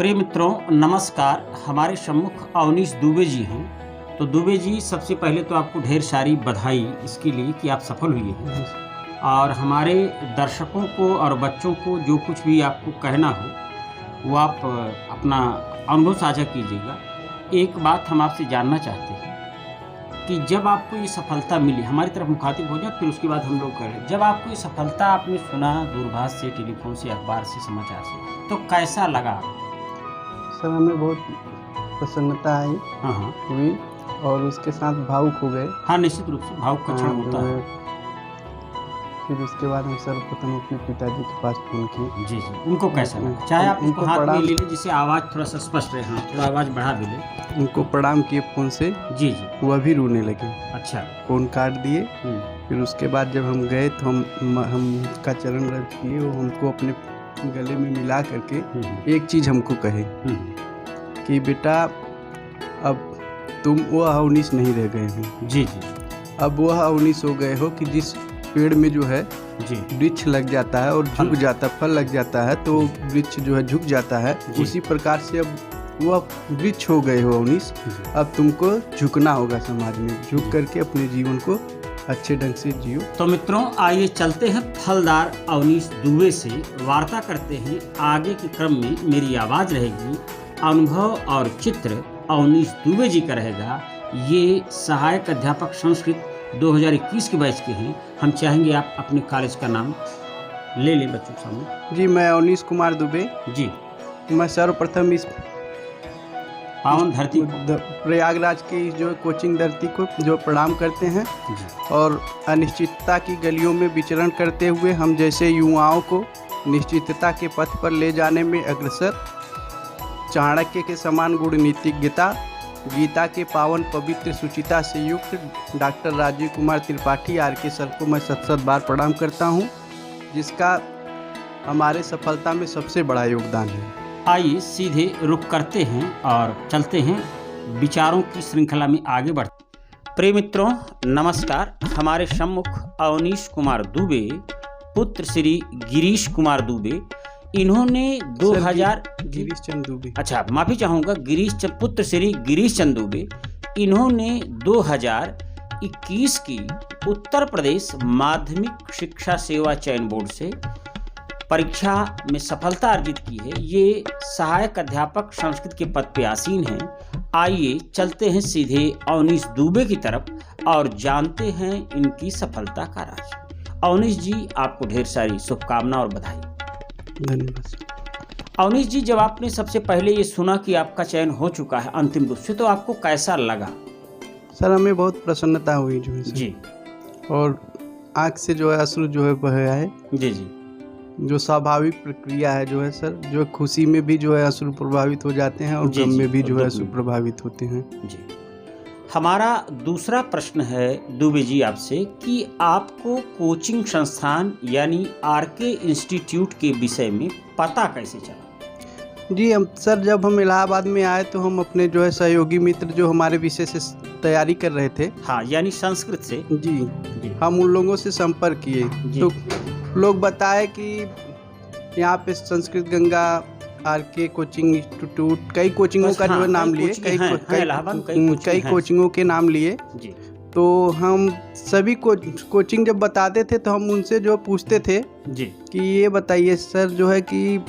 प्रिय मित्रों नमस्कार। हमारे सम्मुख अवनीश दुबे जी हैं। तो दुबे जी, सबसे पहले तो आपको ढेर सारी बधाई इसके लिए कि आप सफल हुए हैं और हमारे दर्शकों को और बच्चों को जो कुछ भी आपको कहना हो वो आप अपना अनुभव साझा कीजिएगा। एक बात हम आपसे जानना चाहते हैं कि जब आपको ये सफलता मिली, हमारी तरफ मुखातिब हो जाए, फिर उसके बाद हम लोग करें, जब आपको ये सफलता आपने सुना दूरभाष से, टेलीफोन से, अखबार से, समाचार से, तो कैसा लगा? सर हमें बहुत प्रसन्नता आई हुई और उसके साथ भावुक हो गए। हाँ, निश्चित रूप से भावुक का क्षण होता है। फिर उसके बाद हम सर्वप्रथम अपने पिताजी के पास फोन किए। जी जी, उनको कैसा लगा? चाहे आप उनको हाथ में ले लें जिससे आवाज़ थोड़ा सा स्पष्ट रहे। हाँ, थोड़ा आवाज़ बढ़ा भी लें। उनको प्रणाम किए फोन से। जी जी। वह भी रोने लगे। अच्छा। फोन काट दिए। फिर उसके बाद जब हम गए तो हम का चरण रज किए, वो हमको अपने गले में मिला करके एक चीज़ हमको कहे कि बेटा अब तुम वह अवनीश नहीं रह गए हो। जी जी। अब वह अवनीश हो गए हो कि जिस पेड़ में जो है जी वृक्ष लग जाता है और झुक जाता है, फल लग जाता है तो वृक्ष जो है झुक जाता है, उसी प्रकार से अब वह वृक्ष हो गए हो अवनीश। अब तुमको झुकना होगा समाज में, झुक करके अपने जीवन को अच्छे ढंग से जियो। तो मित्रों, आइए चलते हैं फलदार अवनीश दुबे से वार्ता करते हैं। आगे के क्रम में मेरी आवाज़ रहेगी, अनुभव और चित्र अवनीश दुबे जी का रहेगा। ये सहायक अध्यापक संस्कृत 2021 के बैच के हैं। हम चाहेंगे आप अपने कॉलेज का नाम ले लें बच्चों के सामने। जी, मैं अवनीश कुमार दुबे जी। मैं सर्वप्रथम इस पावन धरती प्रयागराज की जो कोचिंग धरती को जो प्रणाम करते हैं और अनिश्चितता की गलियों में विचरण करते हुए हम जैसे युवाओं को निश्चितता के पथ पर ले जाने में अग्रसर चाणक्य के समान गूढ़नीतिज्ञता, गीता के पावन पवित्र सुचिता से युक्त doctor Rajiv Kumar Tripathi R K. Sir को मैं सत बार प्रणाम करता हूं, जिसका हमारे सफलता में सबसे बड़ा योगदान है। आइए सीधे रुक करते हैं और चलते हैं विचारों की श्रृंखला में आगे बढ़ते। प्रिय मित्रों नमस्कार। हमारे सम्मुख अवनीश कुमार दुबे पुत्र श्री गिरीश कुमार दुबे, इन्होंने 2000 गिरीश चंद दुबे, अच्छा माफ़ी चाहूँगा, पुत्र श्री गिरीश चंद दुबे, इन्होंने 2021 की उत्तर प्रदेश माध्यमिक शिक्षा सेवा चयन बोर्ड से परीक्षा में सफलता अर्जित की है। ये सहायक अध्यापक संस्कृत के पद पे आसीन हैं। आइए चलते हैं सीधे अवनीश दुबे की तरफ और जानते हैं इनकी सफलता का राज। अवनीश जी, आपको ढेर सारी शुभकामना और बधाई। धन्यवाद। अवनीश जी, जब आपने सबसे पहले ये सुना कि आपका चयन हो चुका है अंतिम रूप से, तो आपको कैसा लगा? सर हमें बहुत प्रसन्नता हुई जो है जी, और आँख से जो है अश्रु जो है बह है। जी जी, जो स्वाभाविक प्रक्रिया है जो है सर, जो खुशी में भी जो है अश्रु प्रभावित हो जाते हैं और गम में भी जो है अश्रु प्रभावित होते हैं। जी। हमारा दूसरा प्रश्न है दुबे जी आपसे कि आपको कोचिंग संस्थान यानी आर.के. इंस्टीट्यूट के विषय में पता कैसे चला? जी सर, जब हम इलाहाबाद में आए तो हम अपने जो है सहयोगी मित्र जो हमारे विषय से तैयारी कर रहे थे, हाँ यानी संस्कृत से, जी हम उन लोगों से संपर्क किए तो लोग बताए कि यहाँ पे Sanskrit Ganga, R K. Coaching institute, कई कोचिंगों का जो है नाम लिए, कई कोचिंगों के नाम लिए। तो हम सभी कोचिंग जब बताते थे तो हम उनसे जो पूछते थे जी कि ये बताइए सर जो है कि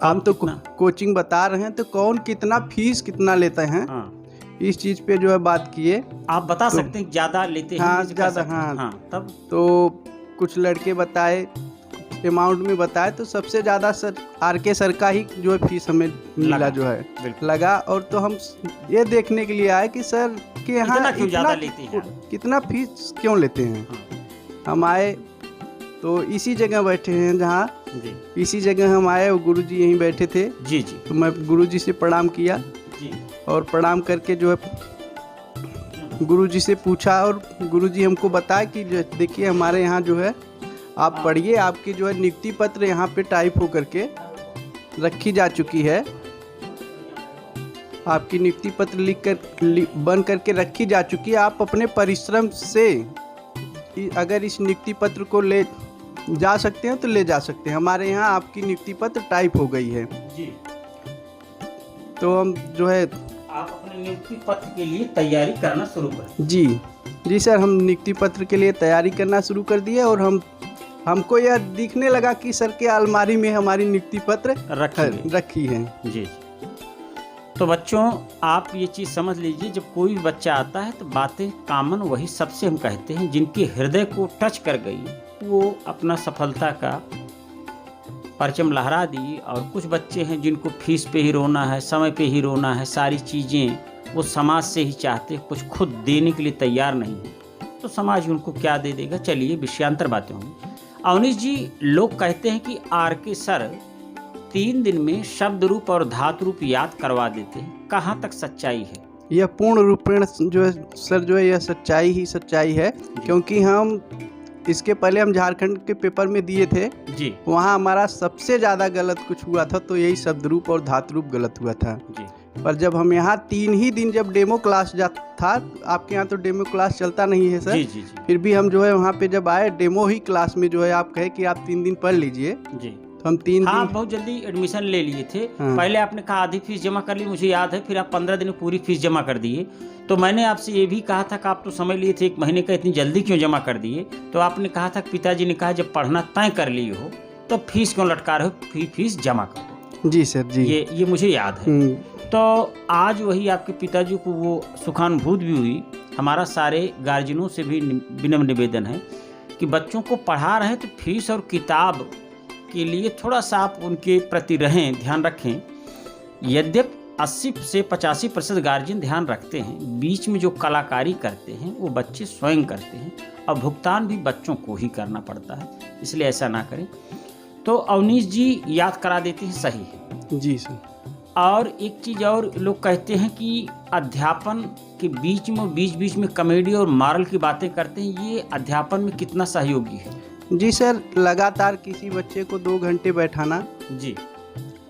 हम तो कोचिंग बता रहे हैं तो कौन कितना फीस कितना लेते हैं। इस चीज़ पे जो है बात किए। आप बता सकते हैं ज़्यादा लेते हैं? हाँ ज़्यादा, हाँ तब तो कुछ लड़के बताए, अमाउंट में बताए तो सबसे ज़्यादा सर आर.के. सर का ही जो है फीस हमें मिला जो है लगा। और तो हम ये देखने के लिए आए कि सर कि यहाँ कितना फीस क्यों लेते हैं। हम आए तो इसी जगह बैठे हैं जहाँ इसी जगह हम आए और गुरुजी यहीं बैठे थे। जी जी। तो मैं गुरुजी से प्रणाम किया जी, और प्रणाम करके जो है गुरुजी से पूछा और गुरुजी हमको बताया कि देखिए हमारे यहाँ जो है आप पढ़िए, आपकी जो है नियुक्ति पत्र यहाँ पे टाइप हो करके रखी जा चुकी है। आपकी नियुक्ति पत्र लिख कर बन करके रखी जा चुकी है। आप अपने परिश्रम से अगर इस नियुक्ति पत्र को ले जा सकते हैं तो ले जा सकते हैं। हमारे यहाँ आपकी नियुक्ति पत्र टाइप हो गई है जी। तो हम जो है आप अपने नियुक्ति पत्र के लिए तैयारी करना शुरू करें। जी सर, हम नियुक्ति पत्र के लिए तैयारी करना शुरू कर दिए और हमको यह दिखने लगा कि सर के अलमारी में हमारी नियुक्ति पत्र रखी है। जी। तो बच्चों, आप ये चीज़ समझ लीजिए, जब कोई भी बच्चा आता है तो बातें कॉमन वही सबसे हम कहते हैं, जिनके हृदय को टच कर गई वो अपना सफलता का परचम लहरा दी। और कुछ बच्चे हैं जिनको फीस पे ही रोना है, समय पे ही रोना है, सारी चीज़ें वो समाज से ही चाहते, कुछ खुद देने के लिए तैयार नहीं है, तो समाज उनको क्या दे देगा। चलिए विषयांतर बातें होंगी। अवनीश जी, लोग कहते हैं कि आर.के. सर 3 दिन में शब्द रूप और धातु रूप याद करवा देते हैं, कहाँ तक सच्चाई है? यह पूर्ण रूपेण जो है सर, जो है यह सच्चाई ही सच्चाई है, क्योंकि हम इसके पहले हम झारखंड के पेपर में दिए थे जी, वहाँ हमारा सबसे ज़्यादा गलत कुछ हुआ था, तो यही शब्द रूप और धातु रूप गलत हुआ था जी। पर जब हम यहाँ 3 ही दिन जब डेमो क्लास था, आपके यहाँ तो डेमो क्लास चलता नहीं है सर। जी। फिर भी हम जो है वहाँ पे जब आए डेमो ही क्लास में जो है आप कहे कि आप 3 दिन पढ़ लीजिए जी, तो हम 3 हाँ, दिन बहुत जल्दी एडमिशन ले लिए थे। हाँ। पहले आपने कहा आधी फीस जमा कर ली, मुझे याद है, फिर आप 15 दिन में पूरी फीस जमा कर दिए। तो मैंने आपसे ये भी कहा था कि आप तो समझ लिए थे 1 महीने का, इतनी जल्दी क्यों जमा कर दिए? तो आपने कहा था कि पिताजी ने कहा जब पढ़ना तय कर लिए हो तो फीस क्यों लटका रहे हो, फीस जमा कर दो। जी सर जी, ये मुझे याद है। तो आज वही आपके पिताजी को वो सुखानुभूति भी हुई। हमारा सारे गार्जियनों से भी विनम्र निवेदन है कि बच्चों को पढ़ा रहे तो फीस और किताब के लिए थोड़ा सा आप उनके प्रति रहें, ध्यान रखें। यद्यप 80 से 85% गार्जियन ध्यान रखते हैं, बीच में जो कलाकारी करते हैं वो बच्चे स्वयं करते हैं और भुगतान भी बच्चों को ही करना पड़ता है, इसलिए ऐसा ना करें। तो अवनीश जी याद करा देते हैं, सही है जी सर। और एक चीज़ और, लोग कहते हैं कि अध्यापन के बीच में कॉमेडी और मॉरल की बातें करते हैं, ये अध्यापन में कितना सहयोगी है? जी सर, लगातार किसी बच्चे को 2 घंटे बैठाना जी,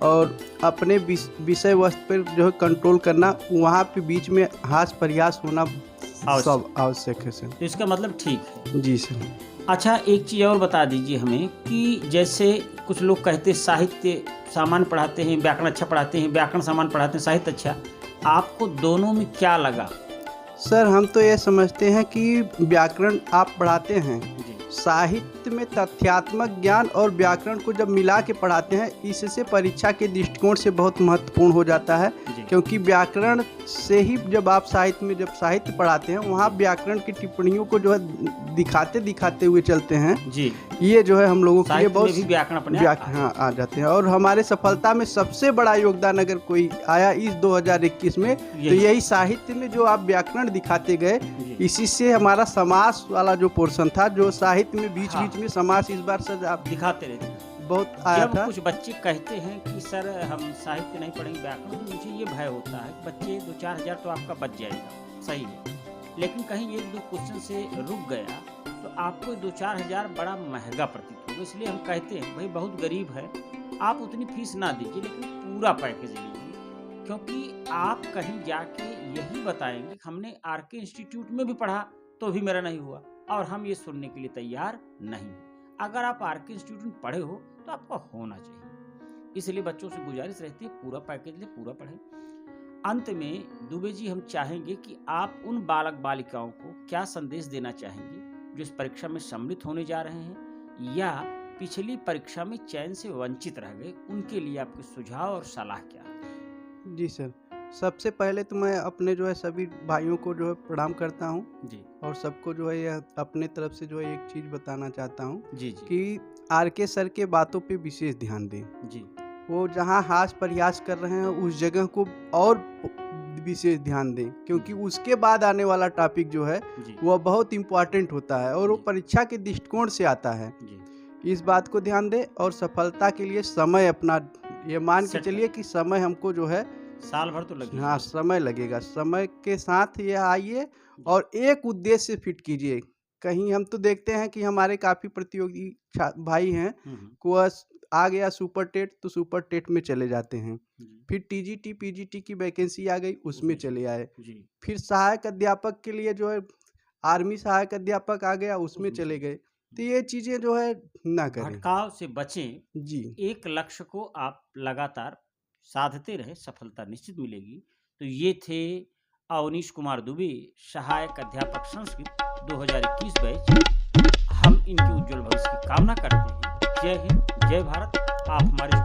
और अपने विषय वस्तु पर जो है कंट्रोल करना, वहाँ पे बीच में हास प्रयास होना सब आवश्यक है सर। तो इसका मतलब ठीक है। जी सर। अच्छा, एक चीज़ और बता दीजिए हमें कि जैसे कुछ लोग कहते हैं साहित्य सामान्य पढ़ाते हैं, व्याकरण अच्छा पढ़ाते हैं, व्याकरण सामान्य पढ़ाते हैं, साहित्य अच्छा, आपको दोनों में क्या लगा? सर हम तो ये समझते हैं कि व्याकरण आप पढ़ाते हैं, जी, साहित्य में तथ्यात्मक ज्ञान और व्याकरण को जब मिला के पढ़ाते हैं, इससे परीक्षा के दृष्टिकोण से बहुत महत्वपूर्ण हो जाता है। क्योंकि व्याकरण से ही जब आप साहित्य में जब साहित्य पढ़ाते हैं, वहाँ व्याकरण की टिप्पणियों को जो है दिखाते हुए चलते हैं जी, ये जो है हम लोगों के लिए बहुत व्याकरण हाँ आ जाते हैं। और हमारे सफलता में सबसे बड़ा योगदान अगर कोई आया इस 2021 में, तो यही साहित्य में जो आप व्याकरण दिखाते गए, इसी से हमारा समास वाला जो पोर्शन था, जो साहित्य में बीच में समास इस बार सर आप दिखाते रहते बहुत आया था। कुछ बच्चे कहते हैं कि सर हम साहित्य नहीं पढ़ेंगे व्याकरण, तो मुझे ये भय होता है कि बच्चे 2-4 हज़ार तो आपका बच जाएगा, सही है, लेकिन कहीं 1-2 क्वेश्चन से रुक गया तो आपको 2-4 हज़ार बड़ा महंगा प्रतीत होगा। इसलिए हम कहते हैं भाई बहुत गरीब है, आप उतनी फीस ना दीजिए, लेकिन पूरा पैकेज लीजिए, क्योंकि आप कहीं जाके यही बताएंगे हमने आर.के. इंस्टीट्यूट में भी पढ़ा तो भी मेरा नहीं हुआ, और हम ये सुनने के लिए तैयार नहीं। अगर आप आर.के. इंस्टीट्यूट में पढ़े हो तो आपका होना चाहिए। इसलिए बच्चों से गुजारिश रहती है पूरा पैकेज ले, पूरा पढ़ें। अंत में दुबे जी, हम चाहेंगे कि आप उन बालक बालिकाओं को क्या संदेश देना चाहेंगे जो इस परीक्षा में सम्मिलित होने जा रहे हैं या पिछली परीक्षा में चयन से वंचित रह गए, उनके लिए आपके सुझाव और सलाह क्या है? जी सर, सबसे पहले तो मैं अपने जो है सभी भाइयों को जो है प्रणाम करता हूँ जी, और सबको जो है यह अपने तरफ से जो है एक चीज़ बताना चाहता हूँ जी, कि आर.के. सर के बातों पे विशेष ध्यान दें। जी, वो जहाँ हास प्रयास कर रहे हैं उस जगह को और विशेष ध्यान दें, क्योंकि उसके बाद आने वाला टॉपिक जो है वह बहुत इम्पोर्टेंट होता है और वो परीक्षा के दृष्टिकोण से आता है। इस बात को ध्यान दें और सफलता के लिए समय अपना ये मान के चलिए कि समय हमको जो है साल भर तो लगेगा। हाँ, समय लगेगा। समय के साथ ये आइए और एक उद्देश्य से फिट कीजिए। कहीं हम तो देखते हैं कि हमारे काफ़ी प्रतियोगी भाई हैं, को आ गया सुपर टेट तो सुपर टेट में चले जाते हैं, फिर टीजीटी पीजीटी की वैकेंसी आ गई उसमें चले आए, फिर सहायक अध्यापक के लिए जो है आर्मी सहायक अध्यापक आ गया उसमें चले गए। तो ये चीज़ें जो है ना करें, भटकाव से बचें। जी, एक लक्ष्य को आप लगातार साधते रहे, सफलता निश्चित मिलेगी। तो ये थे अवनीश कुमार दुबे, सहायक अध्यापक संस्कृत 2021 बैच। हम इनके उज्जवल भविष्य की कामना करते हैं। जय हिंद, जय भारत। आप हमारे